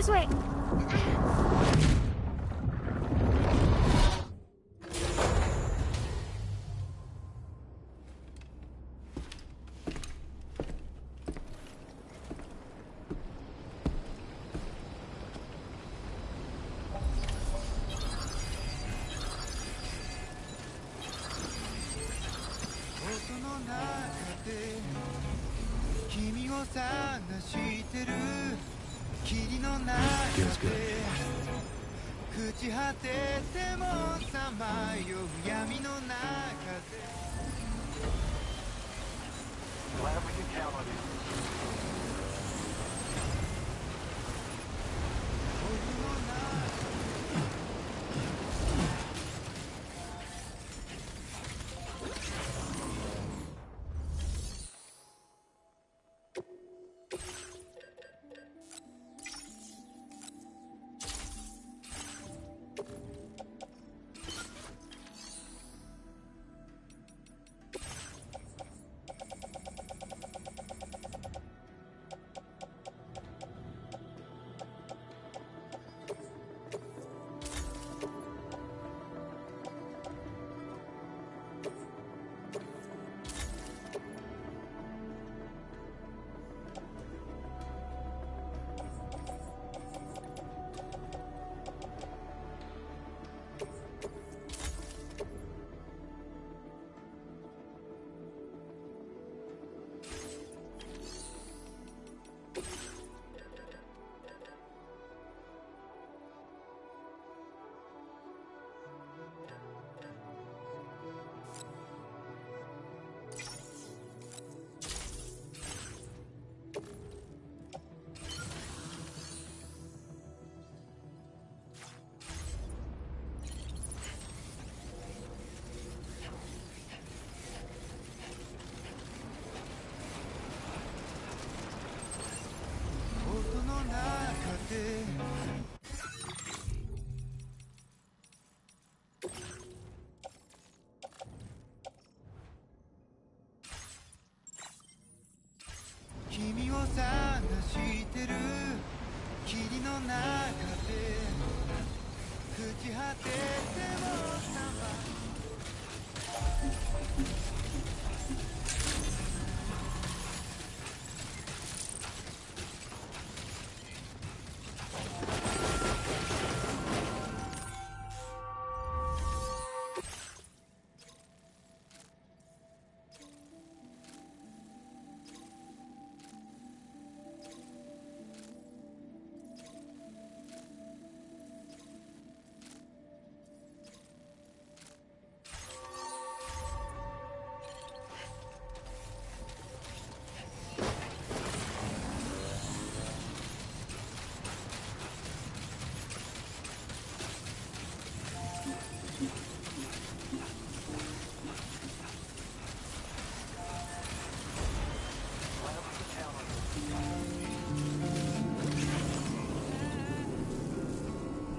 This way. Feels good. Glad we can count on you.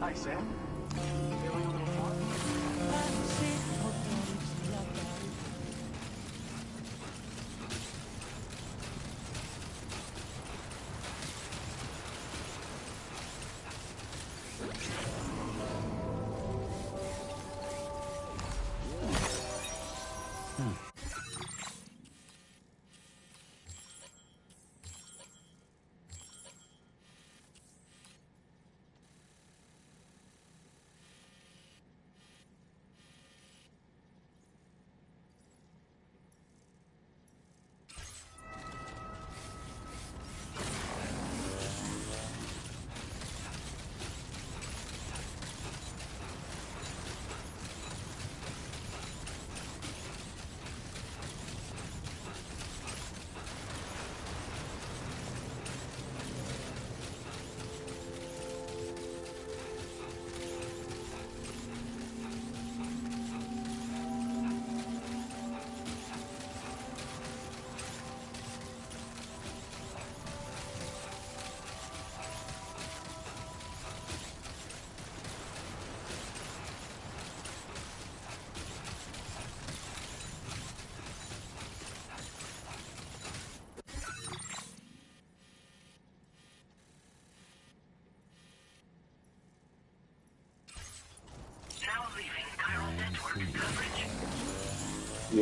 Hi, Sam. Feeling a little fun?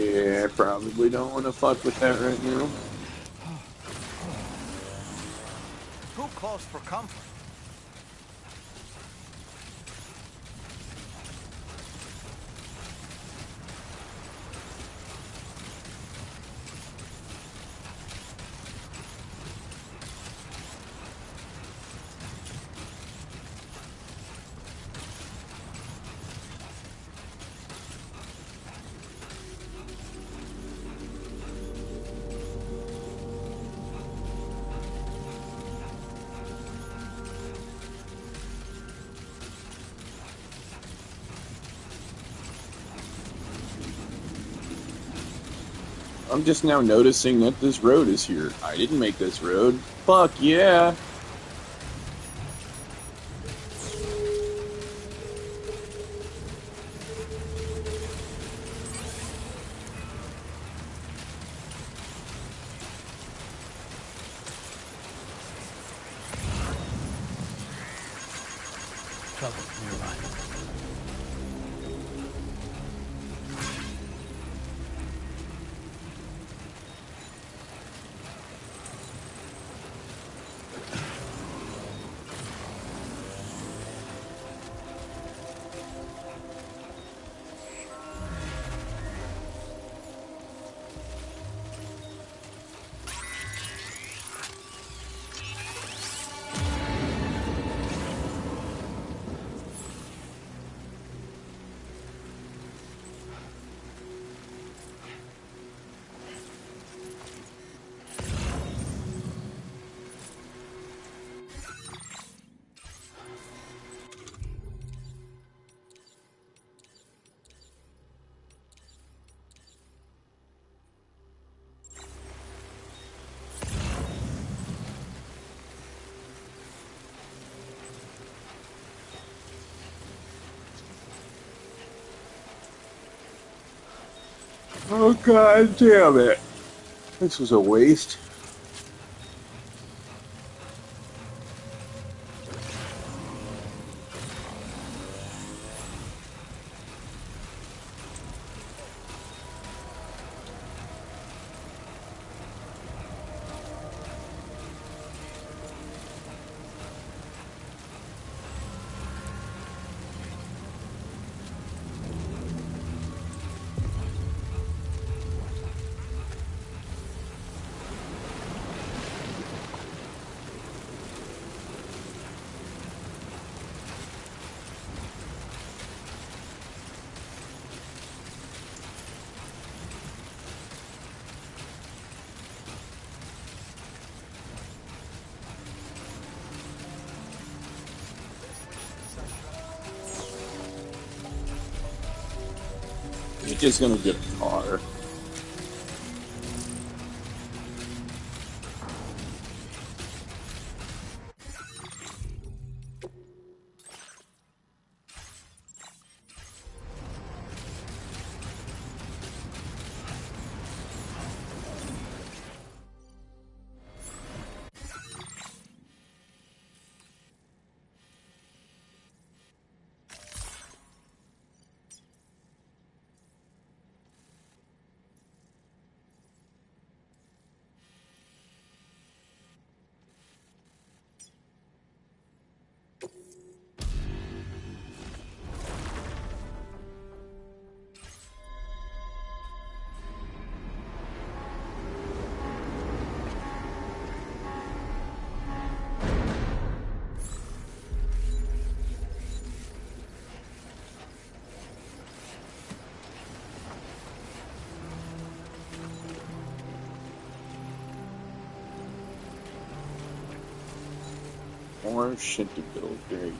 Yeah, I probably don't want to fuck with that right now. Too close for comfort. I'm just now noticing that this road is here. I didn't make this road. Fuck yeah! Trouble nearby. Oh god damn it! This was a waste. You're just gonna get a car. More shit to build, great.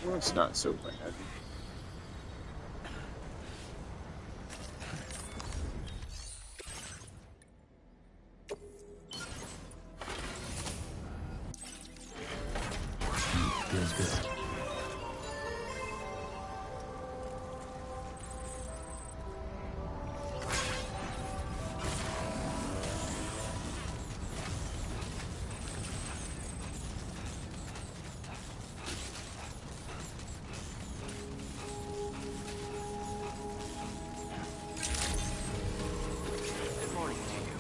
Well, it's not so bad. Feels good. Good morning to you.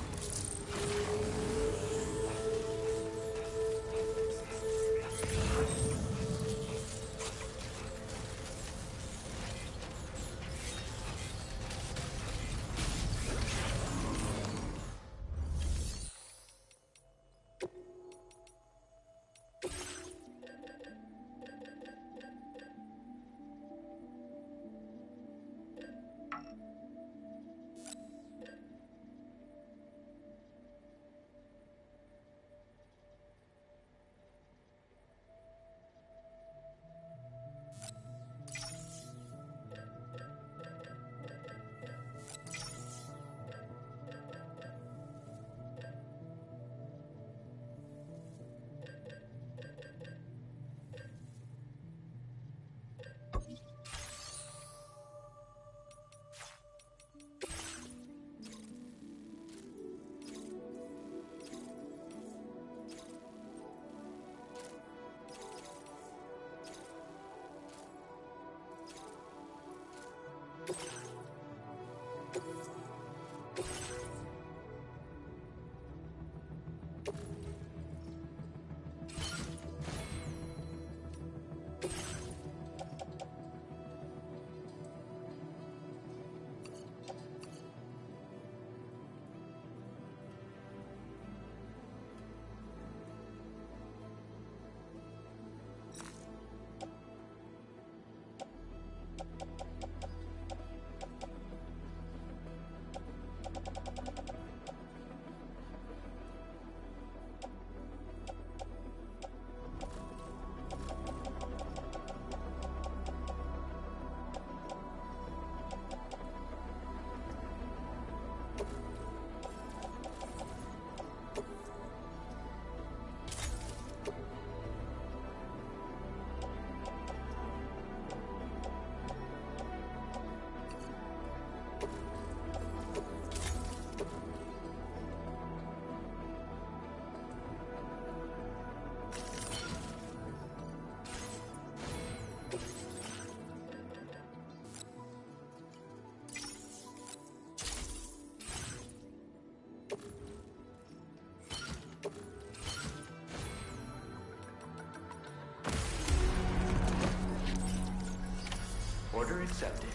Order accepted.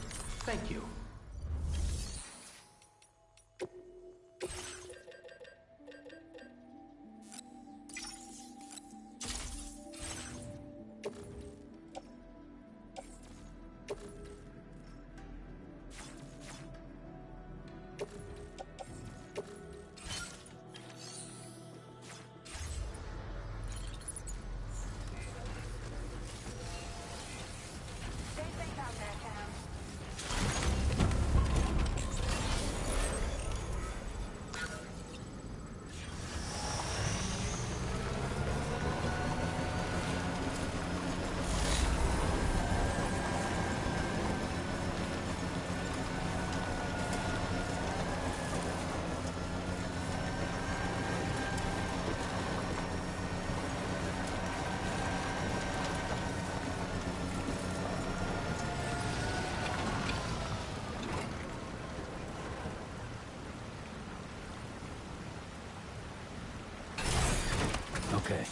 Thank you. Stay safe out there, Cam. Okay.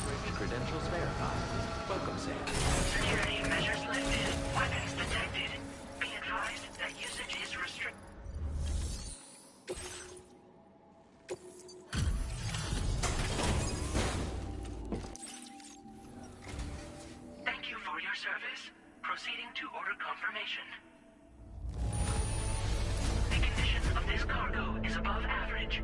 Drawbridge credentials verified. Welcome, Sam. Security measures lifted. Weapons detected. Be advised that usage is restricted. Thank you for your service. Proceeding to order confirmation. The condition of this cargo is above average.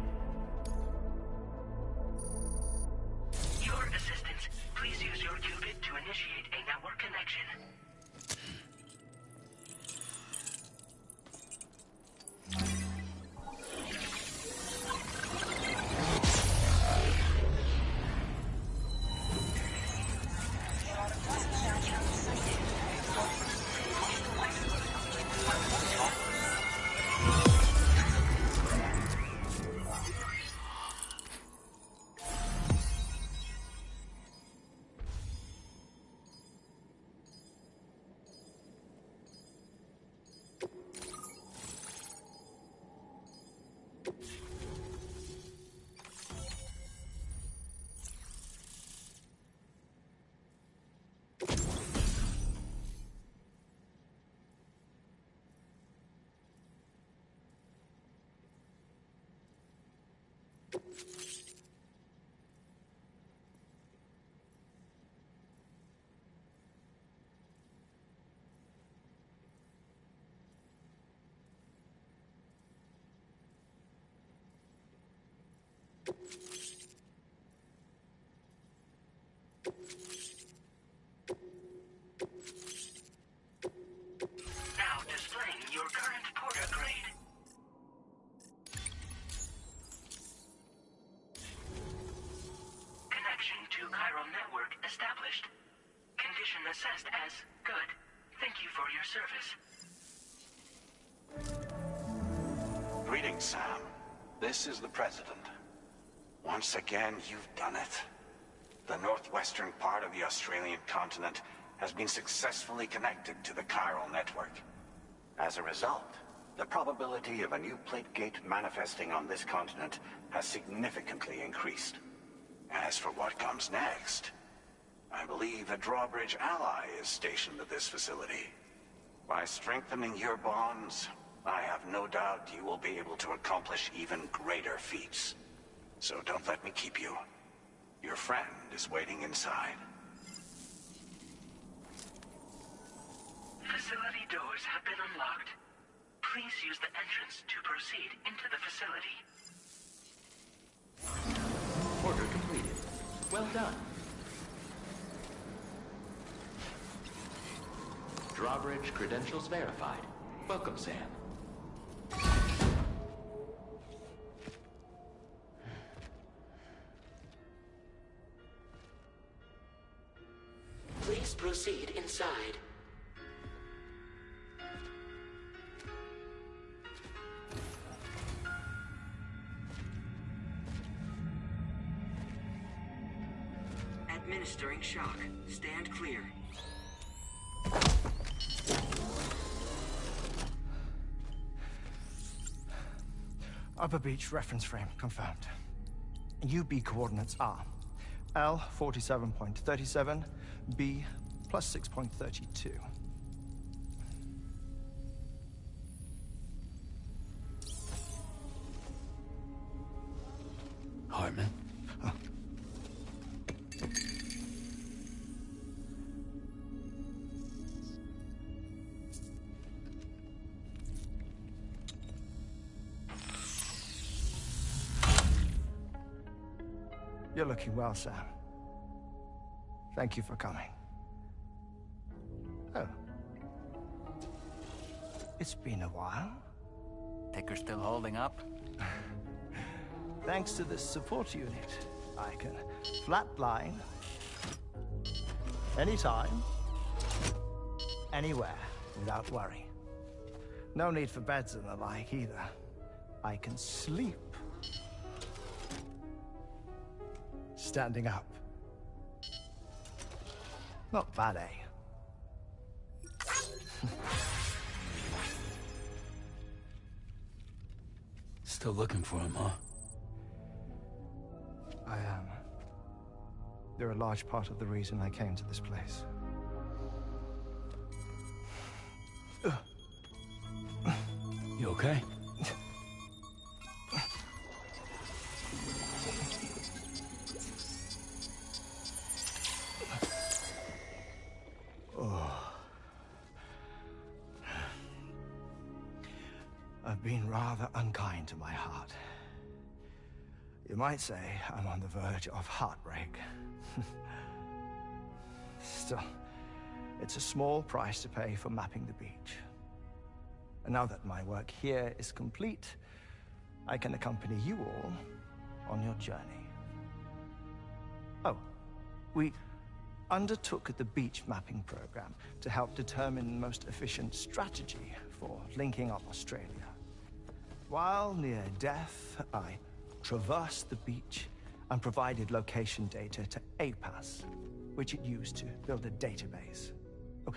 Your assistance. Please use your qubit to initiate a network connection. Now displaying your current porter grade. Connection to chiral network established. Condition assessed as good. Thank you for your service. Greetings, Sam. This is the President. Once again, you've done it. The northwestern part of the Australian continent has been successfully connected to the chiral network. As a result, the probability of a new plate gate manifesting on this continent has significantly increased. As for what comes next, I believe a drawbridge ally is stationed at this facility. By strengthening your bonds, I have no doubt you will be able to accomplish even greater feats. So don't let me keep you. Your friend is waiting inside. Facility doors have been unlocked. Please use the entrance to proceed into the facility. Order completed. Well done. Drawbridge credentials verified. Welcome, Sam. Please proceed inside. Administering shock. Stand clear. Upper Beach reference frame confirmed. UB coordinates are L 47.37, B plus 6.32. Hartman? You're looking well, Sam. Thank you for coming. Oh. It's been a while. Ticker's still holding up? Thanks to this support unit, I can flatline anytime, anywhere, without worry. No need for beds and the like either. I can sleep standing up. Not bad, eh? Still looking for him, huh? I am. They're a large part of the reason I came to this place. You okay? I've been rather unkind to my heart. You might say I'm on the verge of heartbreak. Still, it's a small price to pay for mapping the beach. And now that my work here is complete, I can accompany you all on your journey. Oh, we undertook the beach mapping program to help determine the most efficient strategy for linking up Australia. While near death, I traversed the beach and provided location data to APAS, which it used to build a database. Oh,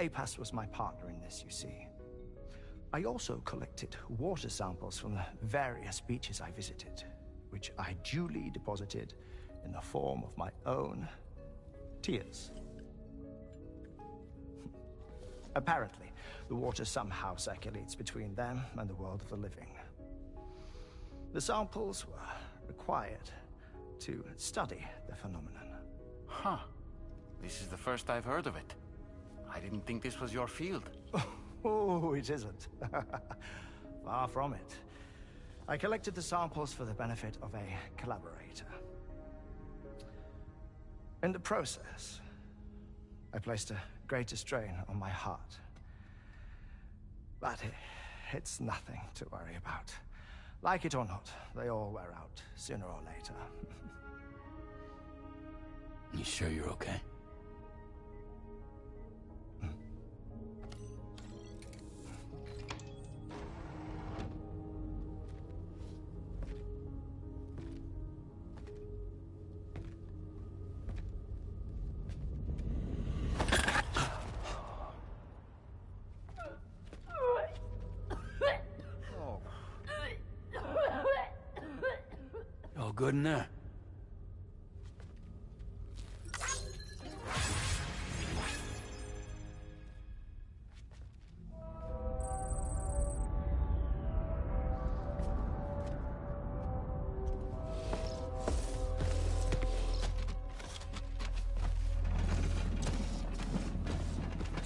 APAS was my partner in this, you see. I also collected water samples from the various beaches I visited, which I duly deposited in the form of my own tears. Apparently, the water somehow circulates between them and the world of the living. The samples were required to study the phenomenon. Huh. This is the first I've heard of it. I didn't think this was your field. Oh, it isn't. Far from it. I collected the samples for the benefit of a collaborator. In the process, I placed a greater strain on my heart. But it's nothing to worry about. Like it or not, they all wear out sooner or later. You sure you're okay? All good in there?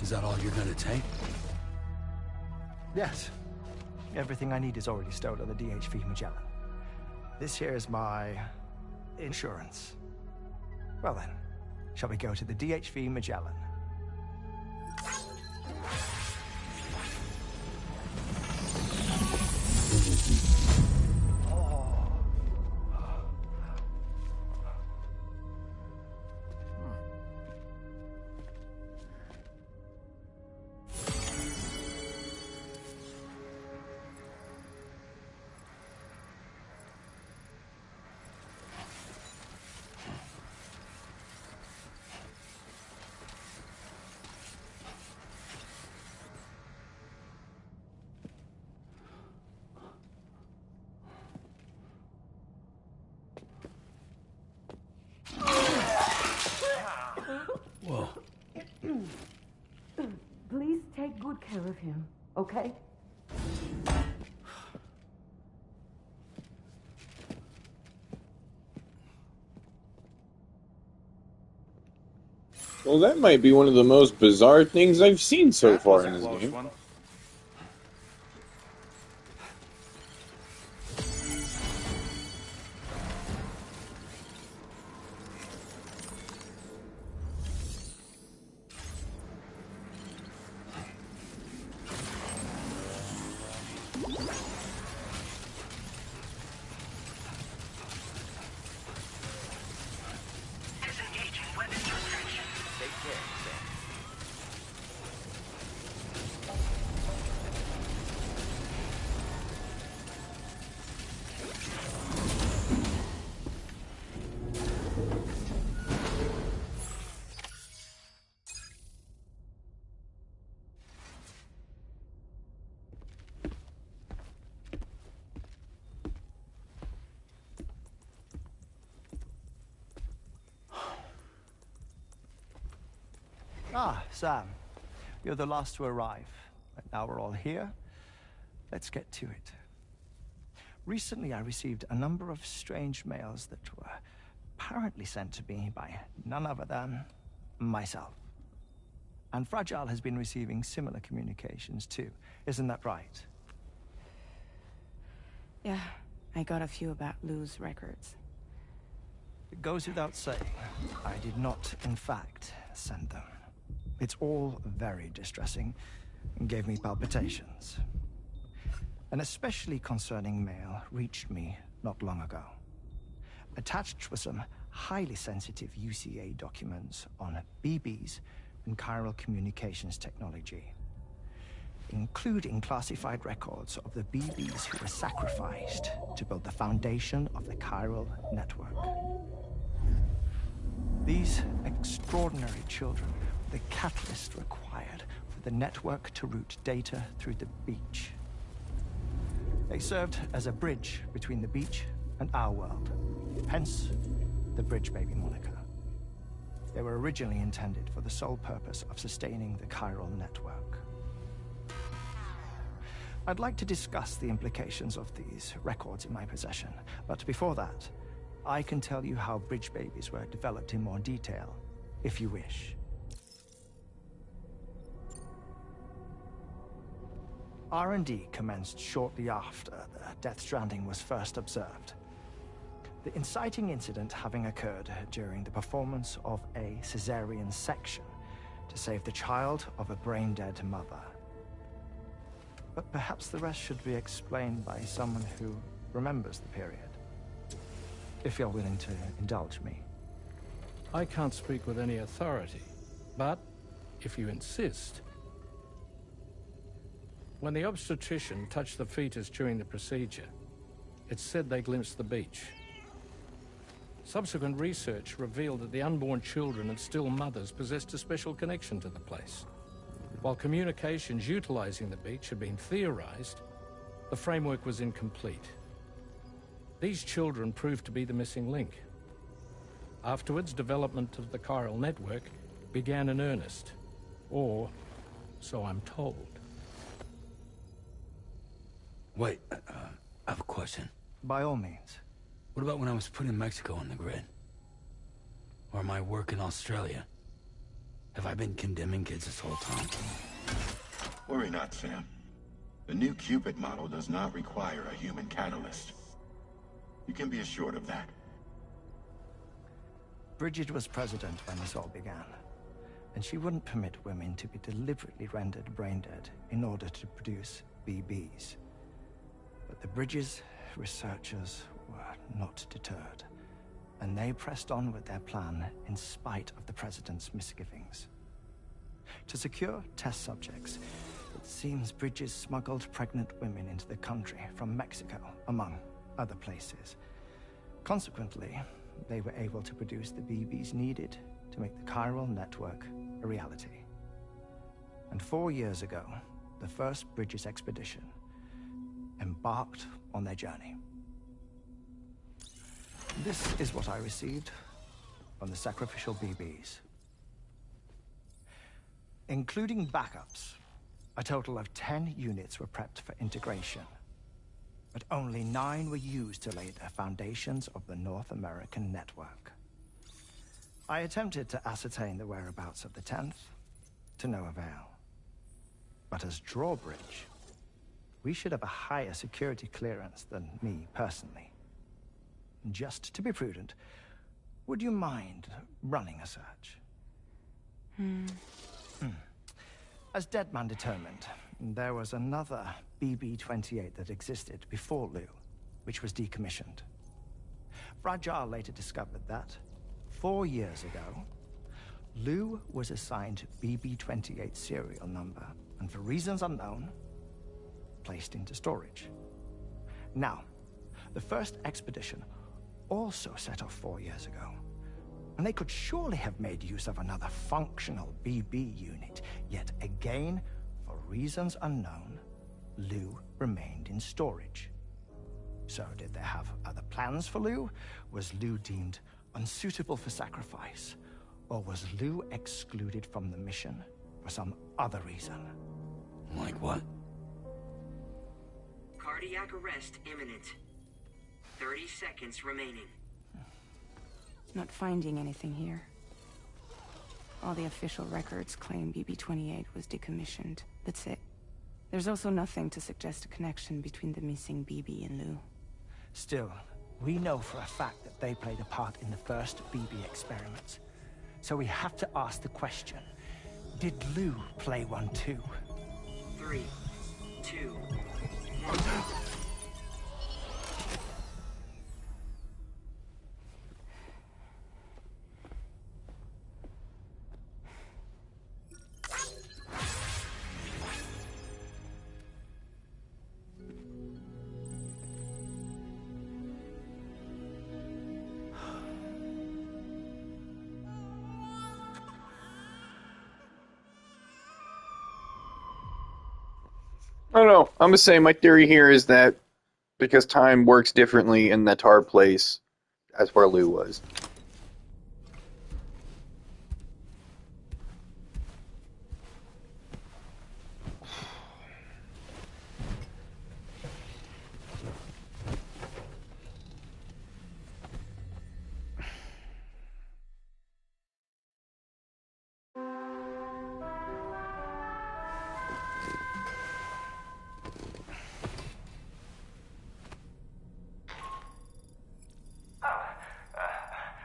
Is that all you're gonna take? Yes. Everything I need is already stowed on the DHV Magellan. This here is my insurance. Well then, shall we go to the DHV Magellan? Whoa. Please take good care of him, okay? Well, that might be one of the most bizarre things I've seen so far in this game. Disengaging weapon restriction. Take care, Sam. Ah, Sam. You're the last to arrive. But now we're all here. Let's get to it. Recently, I received a number of strange mails that were apparently sent to me by none other than myself. And Fragile has been receiving similar communications too. Isn't that right? Yeah, I got a few about Lou's records. It goes without saying, I did not, in fact, send them. It's all very distressing and gave me palpitations. An especially concerning mail reached me not long ago. Attached were some highly sensitive UCA documents on BBs and chiral communications technology, including classified records of the BBs who were sacrificed to build the foundation of the chiral network. These extraordinary children were the catalyst required for the network to route data through the beach. They served as a bridge between the beach and our world, hence the Bridge Baby moniker. They were originally intended for the sole purpose of sustaining the chiral network. I'd like to discuss the implications of these records in my possession, but before that, I can tell you how Bridge Babies were developed in more detail, if you wish. R&D commenced shortly after the Death Stranding was first observed. The inciting incident having occurred during the performance of a cesarean section to save the child of a brain-dead mother. But perhaps the rest should be explained by someone who remembers the period. If you're willing to indulge me. I can't speak with any authority, but if you insist. When the obstetrician touched the fetus during the procedure, it's said they glimpsed the beach. Subsequent research revealed that the unborn children and still mothers possessed a special connection to the place. While communications utilizing the beach had been theorized, the framework was incomplete. These children proved to be the missing link. Afterwards, development of the chiral network began in earnest, or so I'm told. Wait, I have a question. By all means. What about when I was putting Mexico on the grid? Or my work in Australia? Have I been condemning kids this whole time? Worry not, Sam. The new Cupid model does not require a human catalyst. You can be assured of that. Bridget was president when this all began, and she wouldn't permit women to be deliberately rendered brain-dead in order to produce BBs. But the Bridges researchers were not deterred, and they pressed on with their plan in spite of the president's misgivings. To secure test subjects, it seems Bridges smuggled pregnant women into the country from Mexico, among other places. Consequently, they were able to produce the BBs needed to make the chiral network a reality. And 4 years ago, the first Bridges expedition embarked on their journey. This is what I received from the sacrificial BBs. Including backups, a total of 10 units were prepped for integration, but only 9 were used to lay the foundations of the North American network. I attempted to ascertain the whereabouts of the 10th, to no avail. But as drawbridge, we should have a higher security clearance than me personally. Just to be prudent, would you mind running a search? As Deadman determined, there was another BB-28 that existed before Lou, which was decommissioned. Fragile later discovered that, 4 years ago, Lou was assigned BB-28 serial number, and for reasons unknown, placed into storage. Now, the first expedition also set off 4 years ago, and they could surely have made use of another functional BB unit, yet again, for reasons unknown, Lou remained in storage. So did they have other plans for Lou? Was Lou deemed unsuitable for sacrifice? Or was Lou excluded from the mission for some other reason? Like what? Cardiac arrest imminent. 30 seconds remaining. Not finding anything here. All the official records claim BB-28 was decommissioned. That's it. There's also nothing to suggest a connection between the missing BB and Lou. Still, we know for a fact that they played a part in the first BB experiments. So we have to ask the question, did Lou play one too? 3, 2, 1. I don't know. I'm gonna say my theory here is that because time works differently in the tar place, that's where Lou was.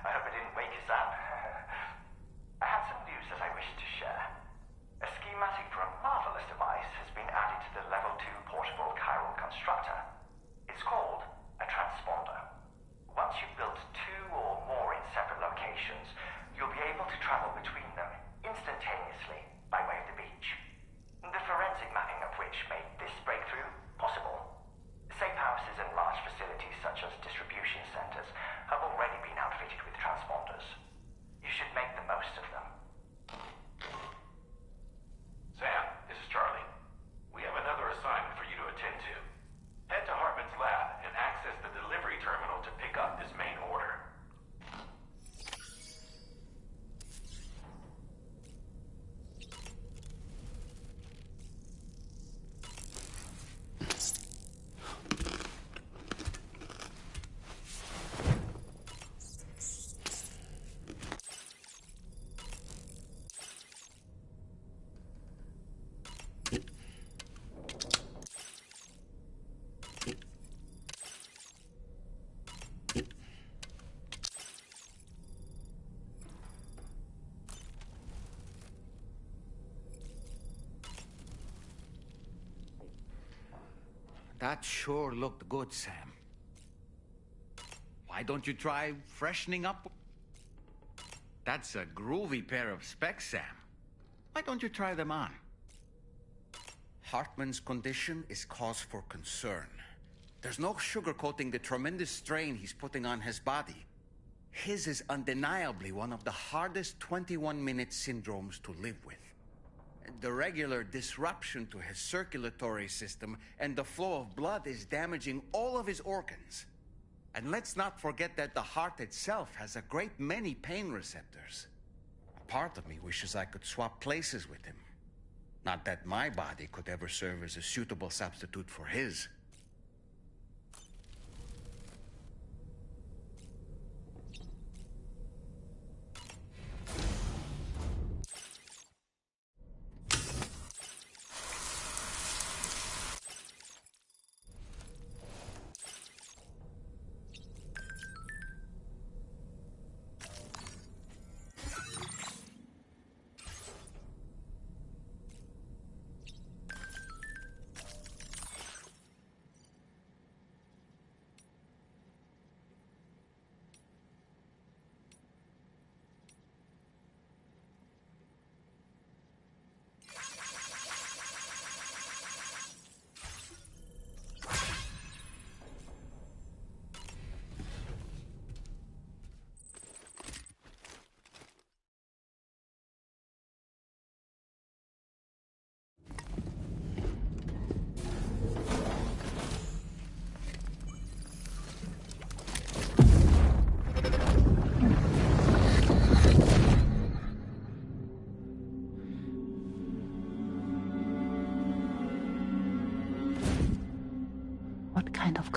I hope I didn't wake you, Sam. I have some news that I wish to share. A schematic for a marvelous device has been added to the Level 2 portable chiral constructor. It's called a transponder. Once you've built 2 or more in separate locations, you'll be able to travel between them instantaneously by way of the beach. The forensic mapping of which made this breakthrough possible. Safe houses and large facilities such as distribution centers have already been outfitted with transponders. You should make the most of them. Sam, this is Charlie. We have another assignment for you to attend to. Head to Hartman's lab and access the delivery terminal to pick up this main order. That sure looked good, Sam. Why don't you try freshening up? That's a groovy pair of specs, Sam. Why don't you try them on? Hartman's condition is cause for concern. There's no sugarcoating the tremendous strain he's putting on his body. His is undeniably one of the hardest 21-minute syndromes to live with. The regular disruption to his circulatory system and the flow of blood is damaging all of his organs. And let's not forget that the heart itself has a great many pain receptors. A part of me wishes I could swap places with him. Not that my body could ever serve as a suitable substitute for his.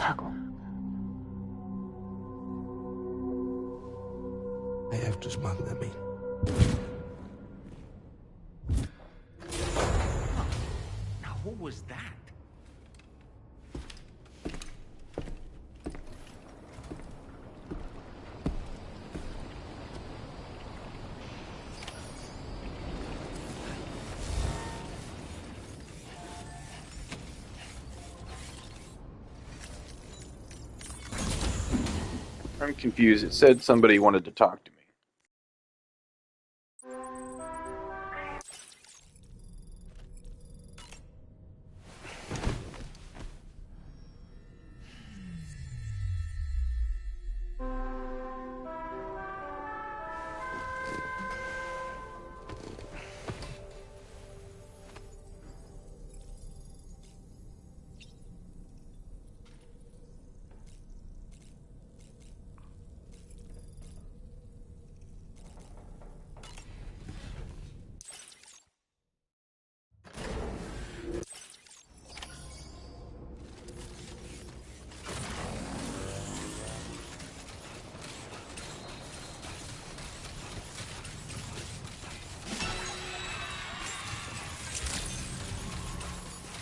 cargo. I have to smuggle them in. Now, who was that? I'm confused. It said somebody wanted to talk to me.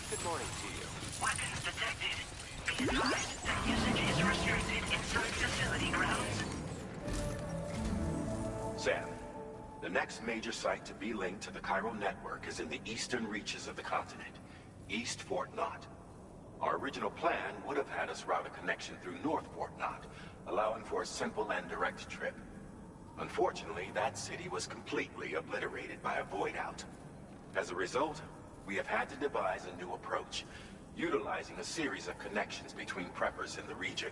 Good morning to you. Weapons detected. Be advised that usage is restricted inside facility grounds. Sam, the next major site to be linked to the chiral network is in the eastern reaches of the continent, East Fort Knott. Our original plan would have had us route a connection through North Fort Knott, allowing for a simple and direct trip. Unfortunately, that city was completely obliterated by a void out. As a result, we have had to devise a new approach, utilizing a series of connections between preppers in the region.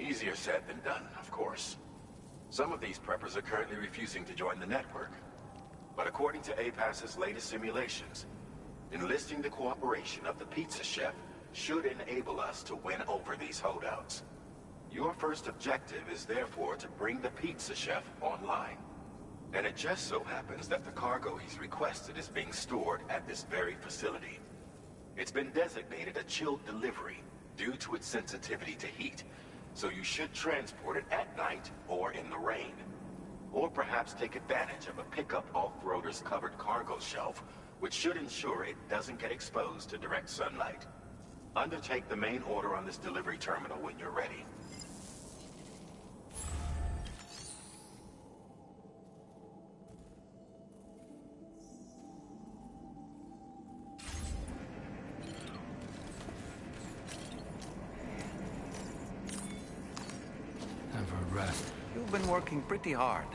Easier said than done, of course. Some of these preppers are currently refusing to join the network. But according to APAS's latest simulations, enlisting the cooperation of the pizza chef should enable us to win over these holdouts. Your first objective is therefore to bring the pizza chef online. And it just so happens that the cargo he's requested is being stored at this very facility. It's been designated a chilled delivery due to its sensitivity to heat, so you should transport it at night or in the rain. Or perhaps take advantage of a pickup off-roader's covered cargo shelf, which should ensure it doesn't get exposed to direct sunlight. Undertake the main order on this delivery terminal when you're ready. Time for a rest. You've been working pretty hard.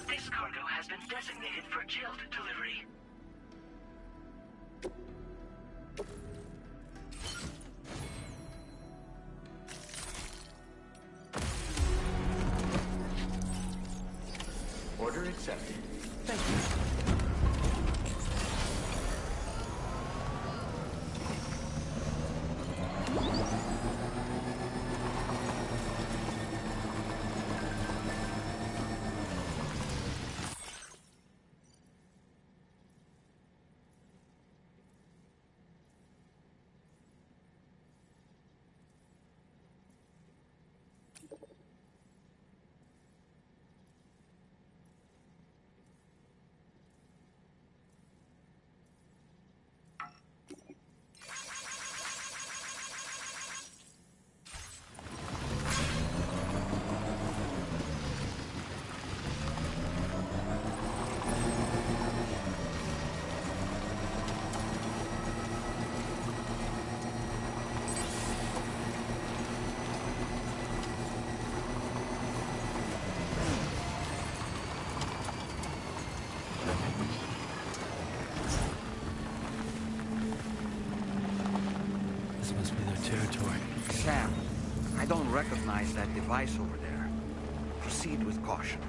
This cargo has been designated for chilled delivery. Order accepted. Thank you. I don't recognize that device over there. Proceed with caution.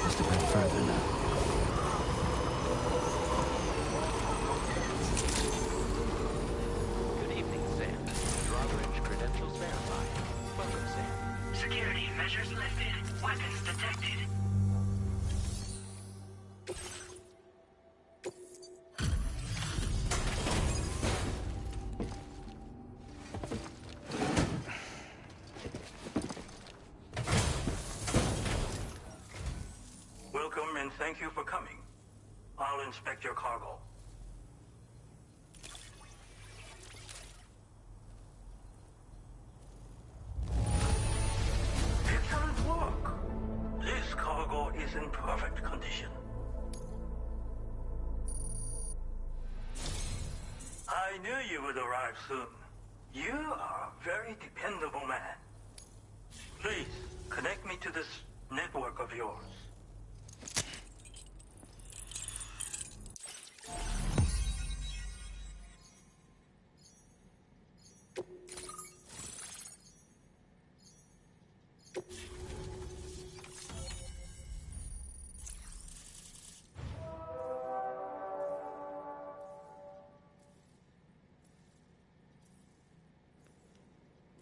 Just a bit further now. Good evening, Sam. Drawbridge credentials verified. Welcome, Sam. Security measures lifted. Weapons detected. Welcome and thank you for coming. I'll inspect your cargo. Excellent work. This cargo is in perfect condition. I knew you would arrive soon. You are a very dependable man. Please, connect me to this network of yours.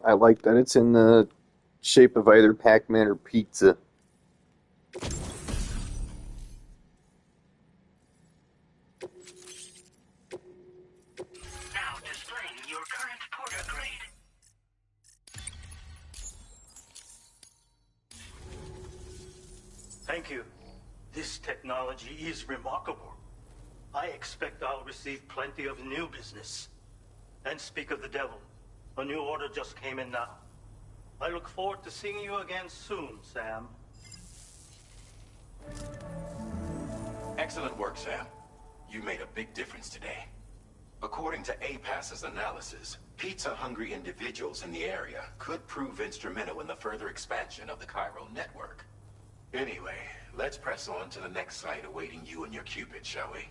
I like that it's in the shape of either Pac-Man or pizza. Now displaying your current porter grade. Thank you. This technology is remarkable. I expect I'll receive plenty of new business. And speak of the devil, a new order just came in now. I look forward to seeing you again soon, Sam. Excellent work, Sam. You made a big difference today. According to APAS's analysis, pizza-hungry individuals in the area could prove instrumental in the further expansion of the Chiral network. Anyway, let's press on to the next site awaiting you and your Cupid, shall we?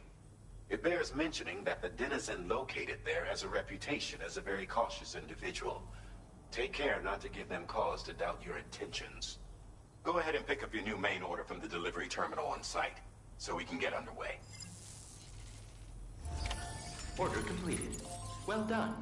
It bears mentioning that the denizen located there has a reputation as a very cautious individual. Take care not to give them cause to doubt your intentions. Go ahead and pick up your new main order from the delivery terminal on site, so we can get underway. Order completed. Well done.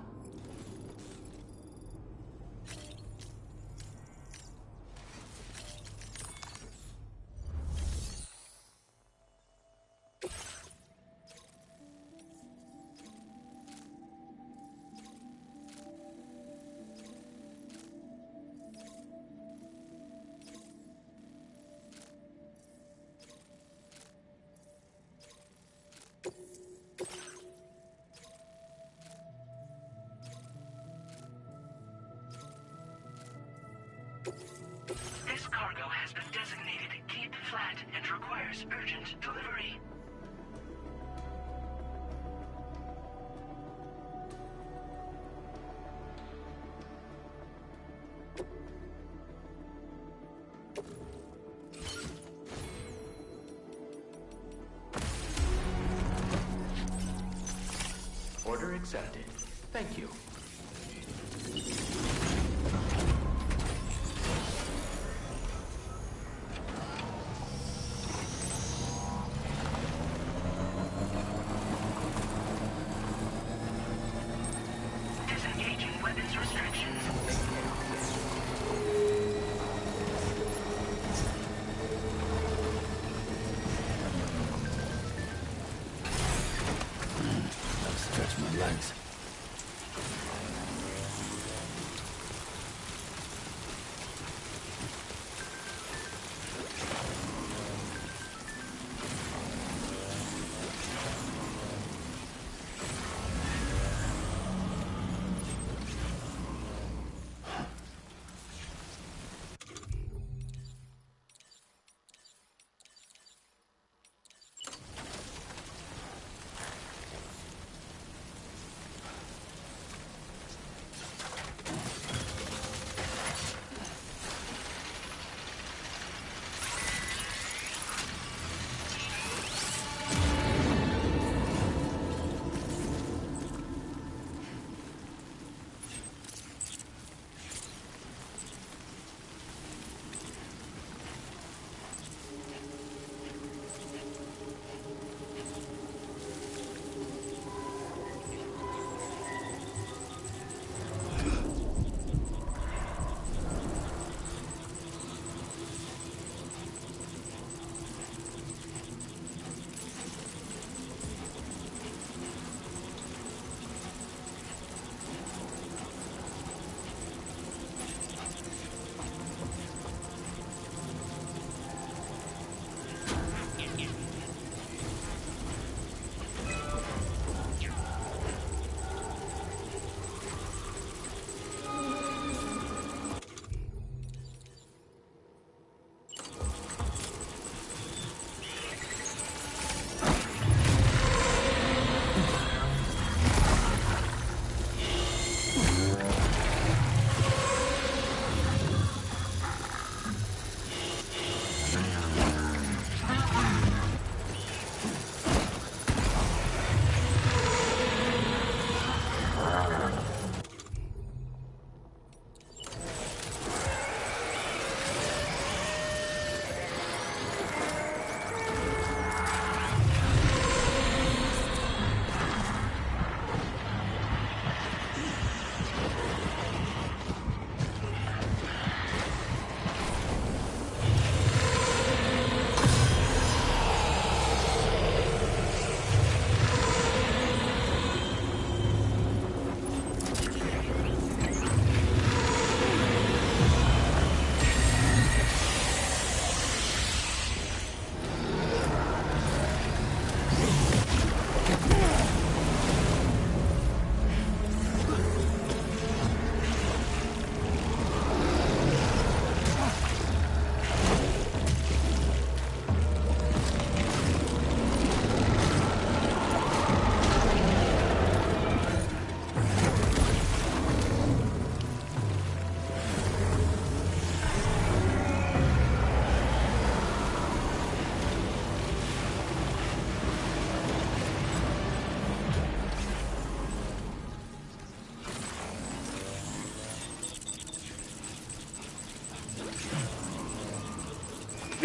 accepted. Thank you. Disengaging weapons restrictions. I'll stretch my legs.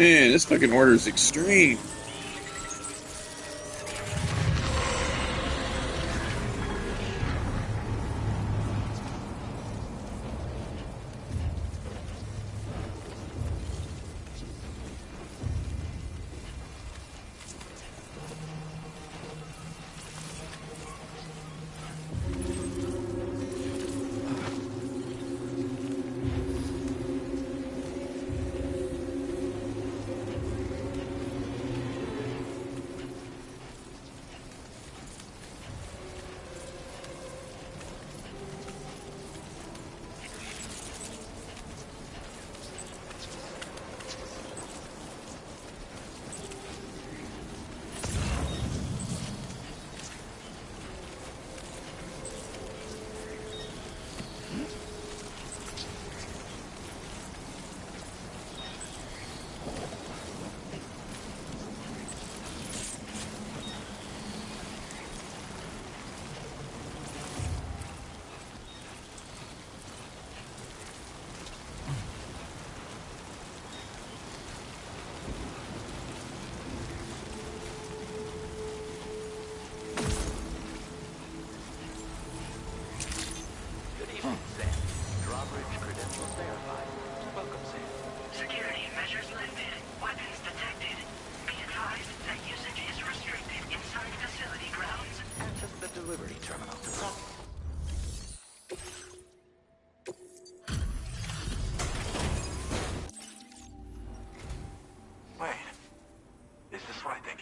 Man, this fucking order is extreme.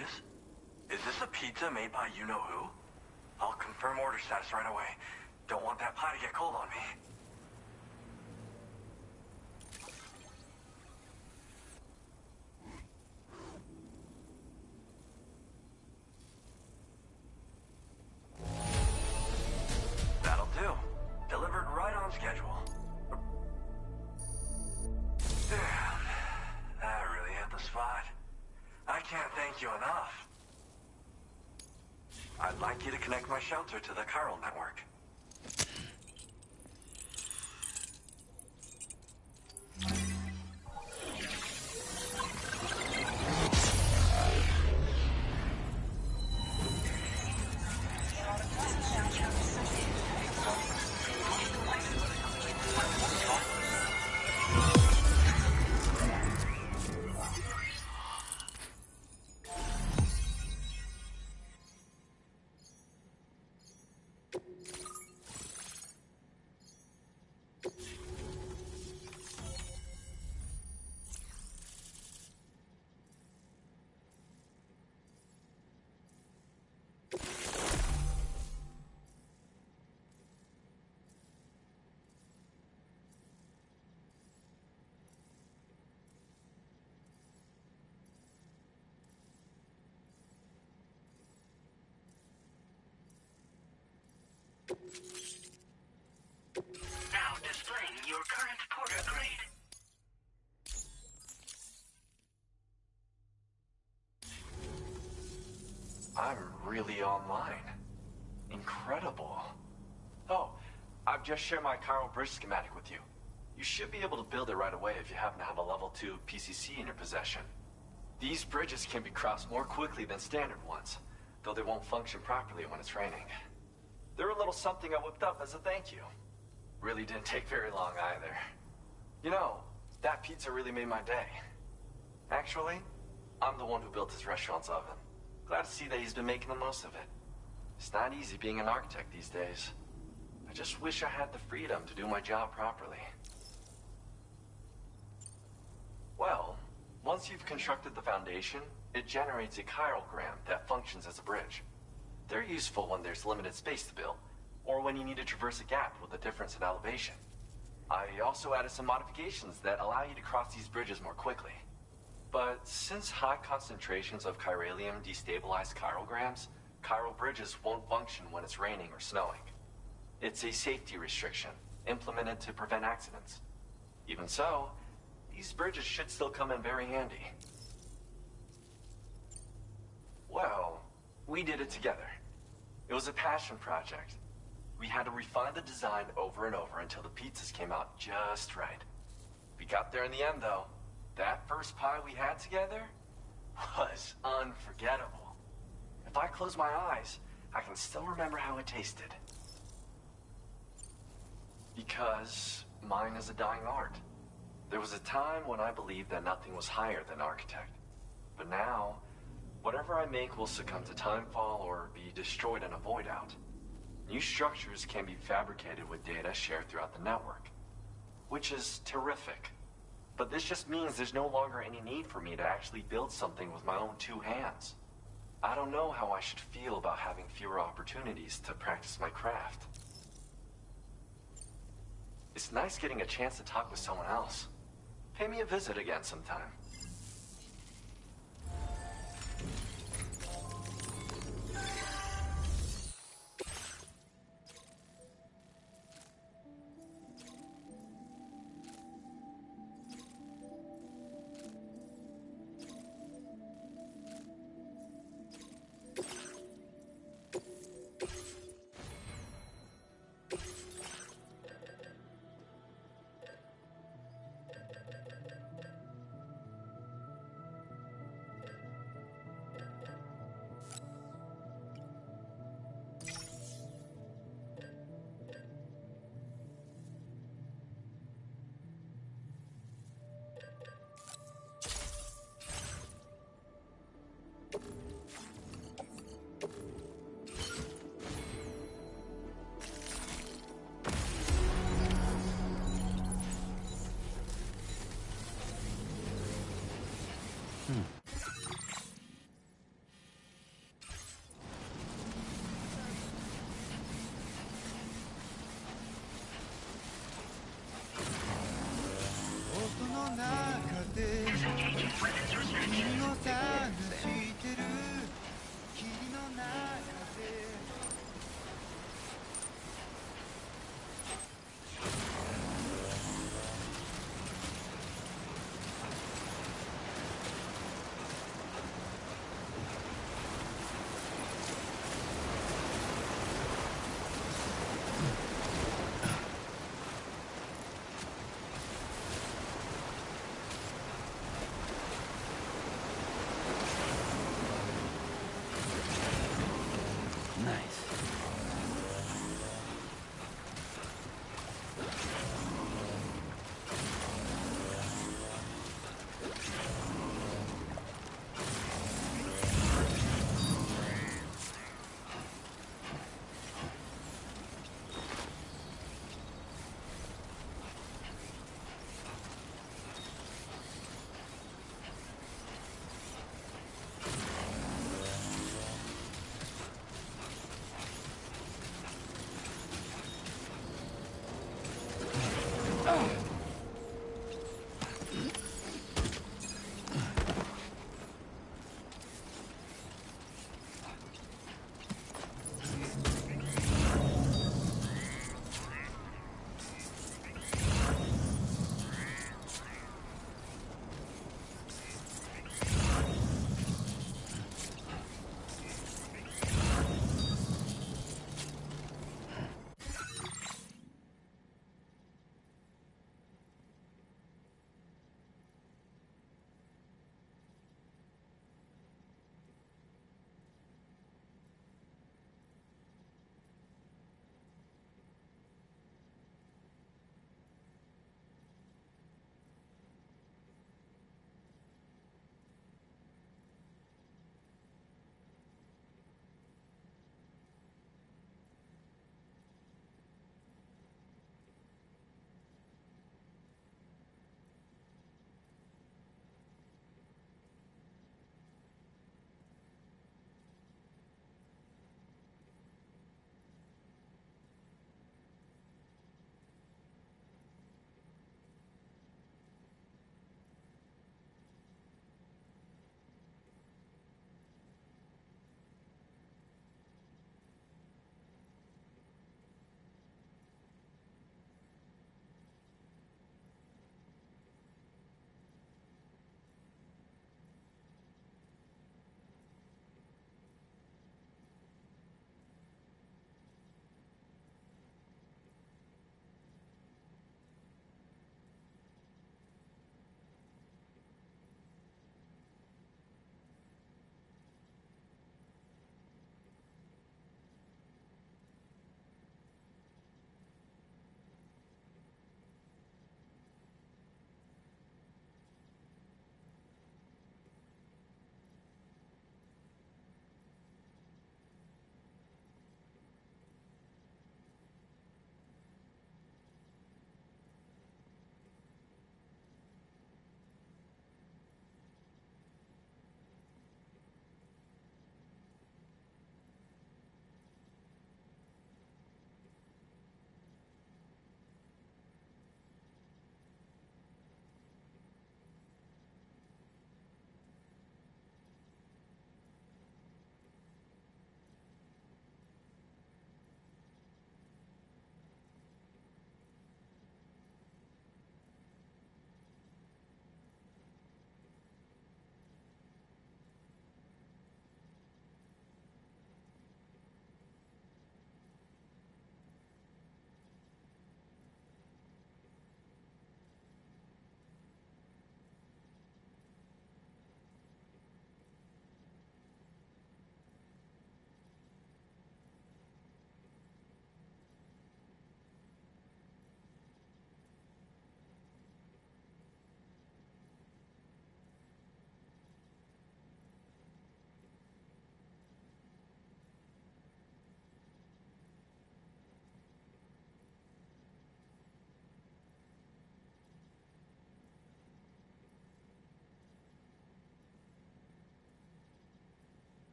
is? Is this a pizza made by you-know-who? I'll confirm order status right away. Don't want that pie to get cold on me. That'll do. Delivered right on schedule. Damn. That really hit the spot. I can't thank you enough. I'd like you to connect my shelter to the chiral network. Now displaying your current porter grade. I'm really online. Incredible. Oh, I've just shared my chiral bridge schematic with you. You should be able to build it right away if you happen to have a level 2 PCC in your possession. These bridges can be crossed more quickly than standard ones, though they won't function properly when it's raining. They're a little something I whipped up as a thank you. Really didn't take very long either. You know, that pizza really made my day. Actually, I'm the one who built his restaurant's oven. Glad to see that he's been making the most of it. It's not easy being an architect these days. I just wish I had the freedom to do my job properly. Well, once you've constructed the foundation, it generates a chirogram that functions as a bridge. They're useful when there's limited space to build, or when you need to traverse a gap with a difference in elevation. I also added some modifications that allow you to cross these bridges more quickly. But since high concentrations of chiralium destabilize chirograms, chiral bridges won't function when it's raining or snowing. It's a safety restriction, implemented to prevent accidents. Even so, these bridges should still come in very handy. Well, we did it together. It was a passion project. We had to refine the design over and over until the pizzas came out just right. We got there in the end, though. That first pie we had together was unforgettable. If I close my eyes, I can still remember how it tasted. Because mine is a dying art. There was a time when I believed that nothing was higher than architect. But now, whatever I make will succumb to timefall or be destroyed in a void out. New structures can be fabricated with data shared throughout the network, which is terrific. But this just means there's no longer any need for me to actually build something with my own two hands. I don't know how I should feel about having fewer opportunities to practice my craft. It's nice getting a chance to talk with someone else. Pay me a visit again sometime.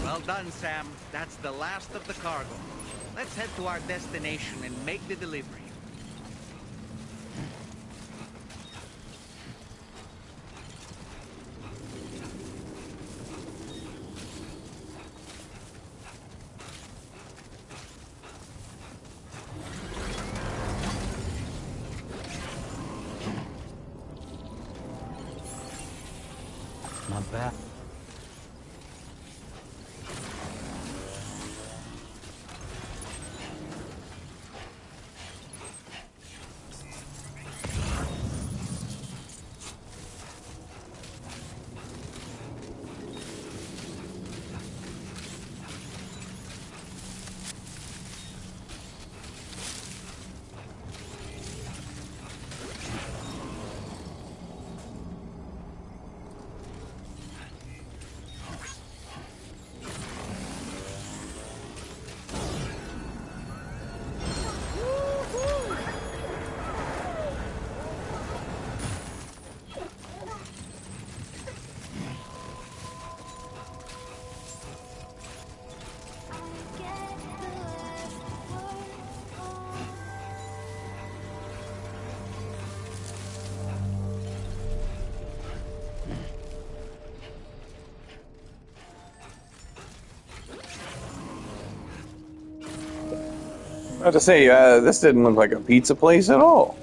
Well done, Sam. That's the last of the cargo. Let's head to our destination and make the delivery. Not bad. I have to say, this didn't look like a pizza place at all.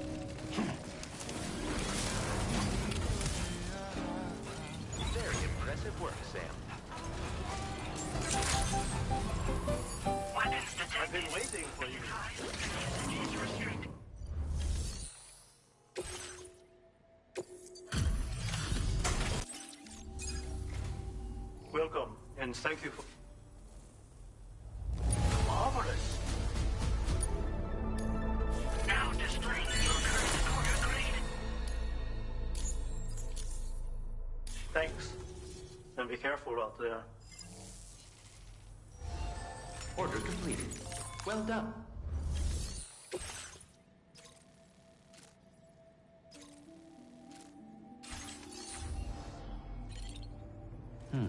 Very impressive work, Sam. Weapons detected. I've been waiting for you. Messages restricted. Welcome, and thank you for... Marvelous. Now displaying your current order grade. Thanks. And be careful out there. Order completed. Well done. Hmm.